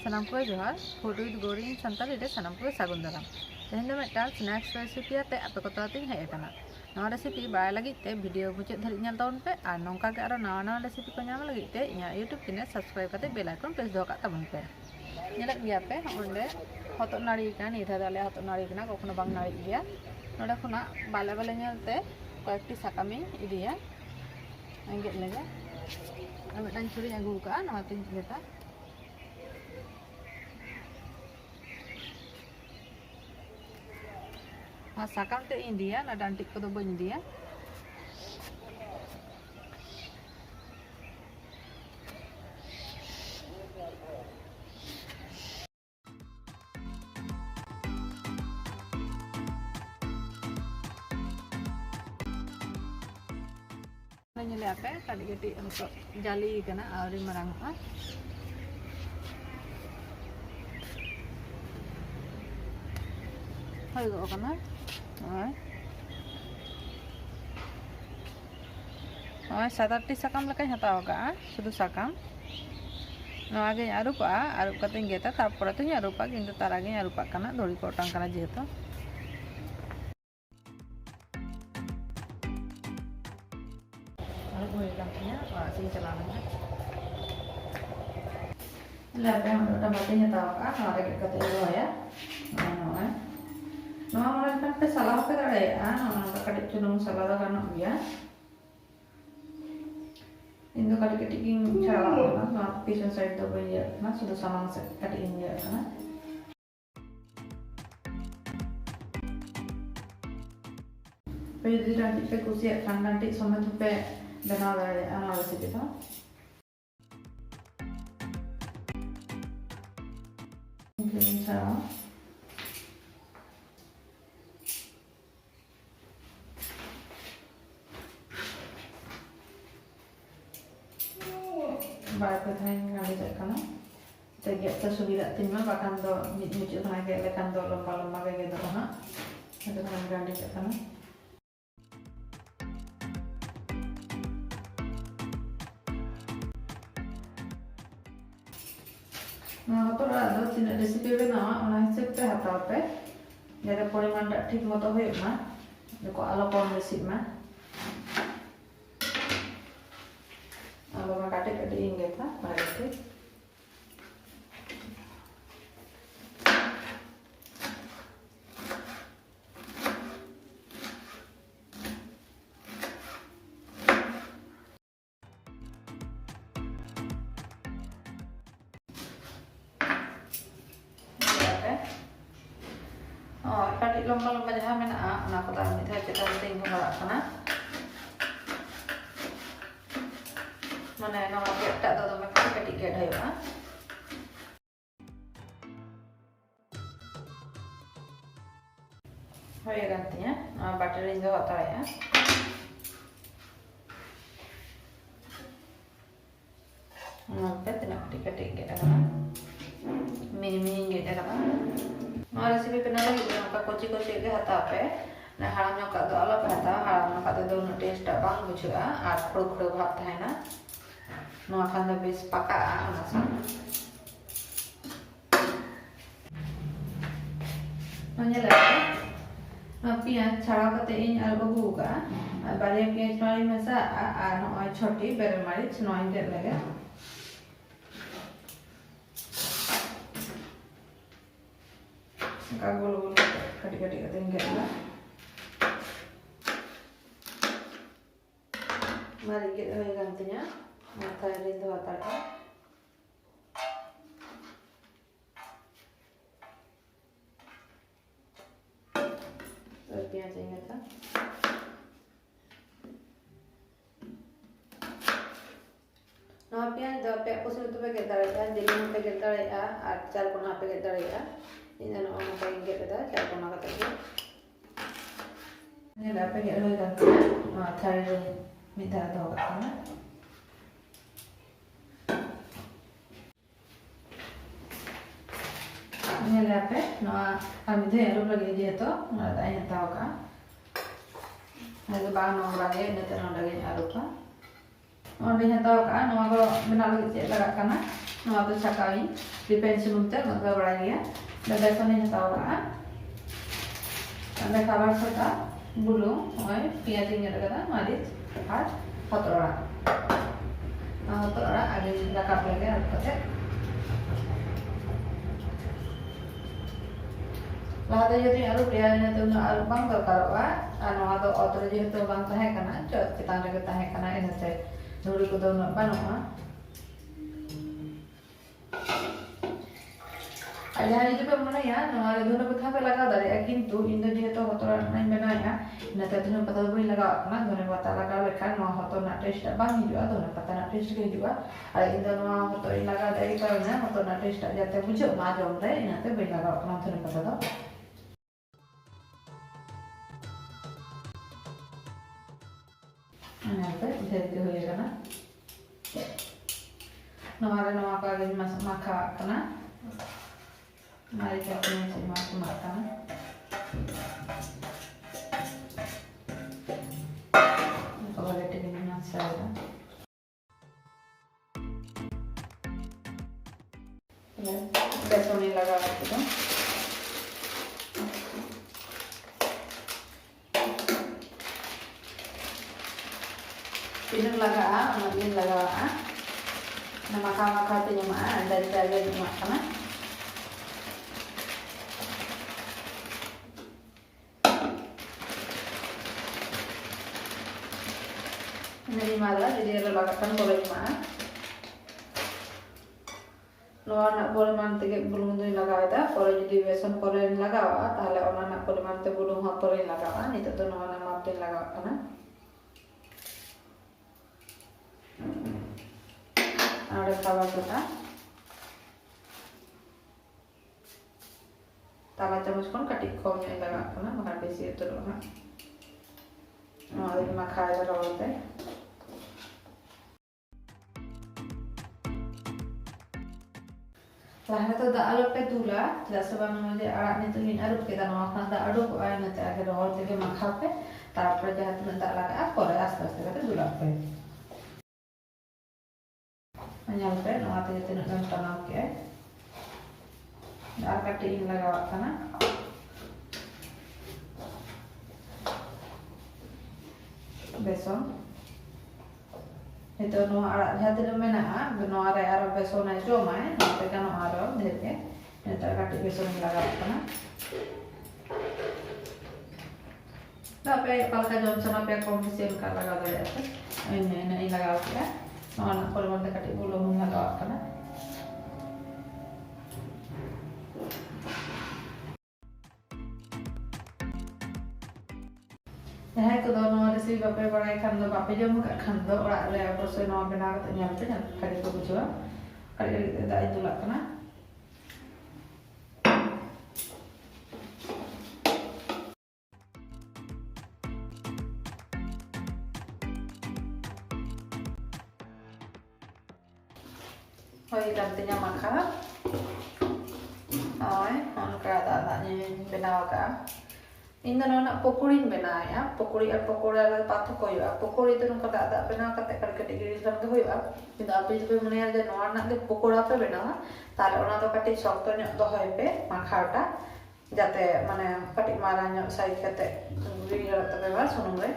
Sanam ko johar, Hotot gourd Santal ide sanam ko sagun daram. Tehin do meta snacks recipe ate ape ko tating hei kana. Nawa recipe bae lagi te video mucet dhari nyal taun pe ar nongka ke aro nawa recipe ko nyam lagi te inya YouTube channel subscribe kate bell icon press doa kat tabun pe. Nyelak dia pe onde hotot nari kan ida dale hotot nari kana kokno bang nari dia. Noda khona bale bale nyal te koyekti sakami idia. Angget lega. Ame dan curi agu ka nawa tin kita. Sakam te India, na dantik ko dobo India. Nyele ape tadi gede untuk jali kana awri marang Hai go kana. Satarti sakam lekai hataw ka sudu sakam no age arupa arup kating geta tarpore tu arupa kintu tar age arupa kana dori kotang kana jehetu arup hoye kantinya sing celana labe udah mati hataw ka no age kating lo ya no orang kan pe salah pe dare no kadit chunung salah da kana ya Indo kali ketiking cara apa? Nah, pisau saya itu banyak. Nah, sudah sama sekali ini ya, kan? Jadi nanti pe kusiap kan nanti sama tu pe benar dari analisis itu. Ini cara. Bapak tanya ngali kana, jadi kita sudah tinggal bahkan do muncul kana kayak lekan do lomba kayak gitu kana, ada kana ganti kana. Nah, kalau ada tidak resipi benar, orang itu pe hata pe, jadi poriman tak ঠিক মতো হয়ে মা, দেখো আলো কম বেশি মা. Kalau katik ingat lah, berarti. Oh, katik lomba-lomba jahat mana? Anak aku tahu itu kita penting kalau kana. Mana nama kita tak tahu macam ketika dah ya. Hari gantinya, butter ini juga tak ya. Nampak tidak ketika dah kan? Mini kita kan? Nah resipi pernah lagi nampak koci-koci ke hata apa? Nah haram nyokak tu Allah hata, haram nyokak tu dulu taste tak bang bujuga, kru hap tahena. No akan lebih sepakat alasan. Nanya lagi, pian cara kata ini alba buka, balik ke cari masa no छोटी bermari cenoin deh lagi. Kagul kadang-kadang tinggal lah. Mari kita gantinya. Mata ini tu atar kan? Pian saya ingat kan? Nah pian dah pek pusing tu pakai tarik kan? Jadi mana pakai tarik car kona pakai tarik Ini nak orang pakai ingat dah car kona kata tu. Ini dah pakai lagi kan? Tarik minta tahu kan? Ini apa? Nah, kami tu yang lupa lagi dia tu, nak tanya tahu kan? Ada bahan orang lagi, ada orang lagi yang lupa. Orang dia tahu kan? Nama kalau benar lagi cek lagi kan? Nama tu cakawi. Dipen sunum te mangga baraya. Dan beson ini tahu kan? Anda kabar serta bulung, piaz ini ada kata maris, আর hotot arah aগে rakap lagi আর kata. Lahat jadi aru piaz ini tu aru bang terkaroa, anu atau otor jadi tu bang tahe kana, cot kita ada tahe kana ini teh nuri kudo nak banua. Ayah itu pun mana ya, nama itu nak betapa laga dari, kintu Indo dia tu hotot naik benar ya, nanti tu nak patah boleh laga, nak tu nak patah laga lekan, nama hotot nak taste bang juga, tu nak patah nak taste juga, ada Indo nama hotot ini laga dari kerana hotot nak taste jatuh bujuk macam tu, nanti boleh laga, nama tu nak patah tu. Nanti bisa dihuyar kena, nama apa lagi masuk maka kena. Mari kita masuk makan. Kalau ada ini nasi ada. Ya, beson ini laga kita. Ini laga, ini laga. Nama kama tu nyama, dari jaga nyama kana. Ini malah jadi lebakan boleh mana? Luar nak boleh mana tiga belum tu laga ada, kalau jadi beson boleh laga, tahle orang nak boleh mana belum hot boleh laga, ni tu luar nak mampir laga kana. Ada kawan kita, tawa camus pun katik komnya laga kana, makan besi itu loh. Ada lima kaya kalau tu. Lahat itu dah alup ke dula, tidak sebab nama arah ni tu ni alup kita nama kan dah alup, nanti akhir orang tu ke makan pe, tapi jahat tu nanti lagi apa orang asas tu kata dula pe. Anyal pe, nama tu jadi nak tanam ke, dah kati ini lagi awak kana. Beson. Itu no arah jatuh di mana? No arah beson aja main, nanti kan no arah deh, nanti kati beson laga apa? Tapi kalau kita jom sama pihak komisi yang laga dari apa? Ini laga apa ya? No anak kalau nanti kati bulu laga apa? Nah, itu dono resi bapak berai kando bapak jom kat kando orang le apa sih nama benar katanya apa kan kali itu bujua kali itu dah itu lah kena. Oh, gantinya makan. Oh, angkat adanya benar kan? Ini nak pokori benar ya, pokori ada patut koyo. Pokori itu nak ada benar kata kerja diri dalam tu koyo. Kita apa itu mana ada nak ke pokori apa benar? Tarik orang tu kati soktornya tu hoy pe makarta. Jate mana kati marahnya saya kata diri dalam tu benar sunung le.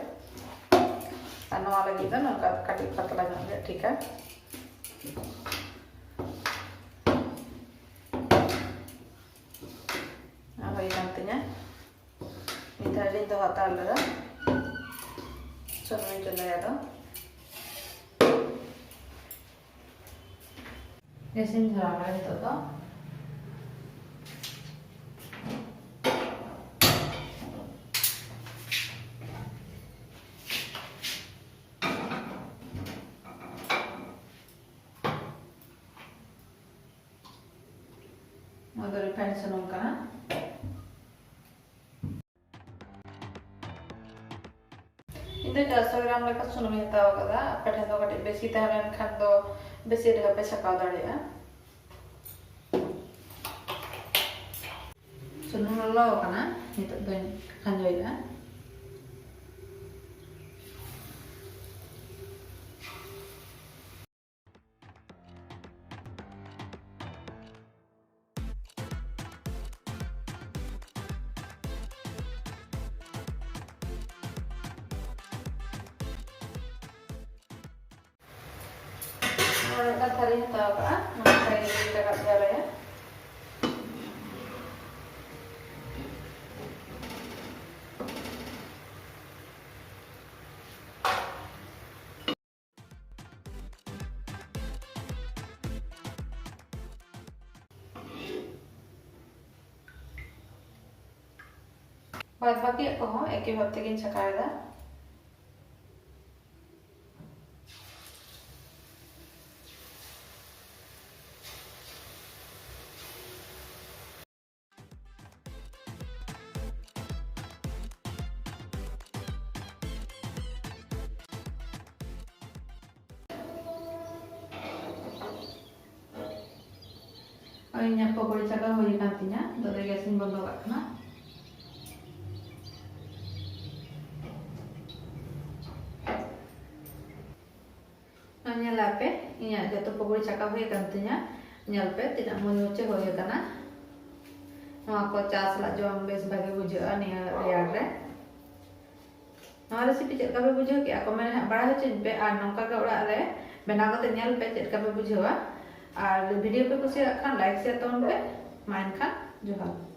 Anu lagi tu nak kati patulanya ठीक है. Apa ini nantinya? Tadi itu hotel dah, sungai jalan ya tu. Yasin jalan itu tu. Mau dari pensi nongkana. Itu 400 ग्राम लेकर सुनो मिलता होगा दा पढ़े तो कटे बेसी तहरन खान तो बेसी ढेर पे छकाव दाड़िया सुनो लो कना itu do Khan जोइला mata thari hataw ka nang thari kita kat jaraya बाद बाकी को हो एक ही हफ्ते की छकाएगा और इन पकोड़ी चका हो जाती है तो गैस बंद रखना nyala pe inya jatuh pokori cakap huye kantinya nyal pe tidak menyuci huye kana no aku cas la jom bes bagi bujua ni reyar re no resipi cek kabe bujua ki aku men bara hocin pe ar nongka ka ora re bena ko nyal pe cek kabe bujua ar video pe kusi kan like share ton pe main kan johar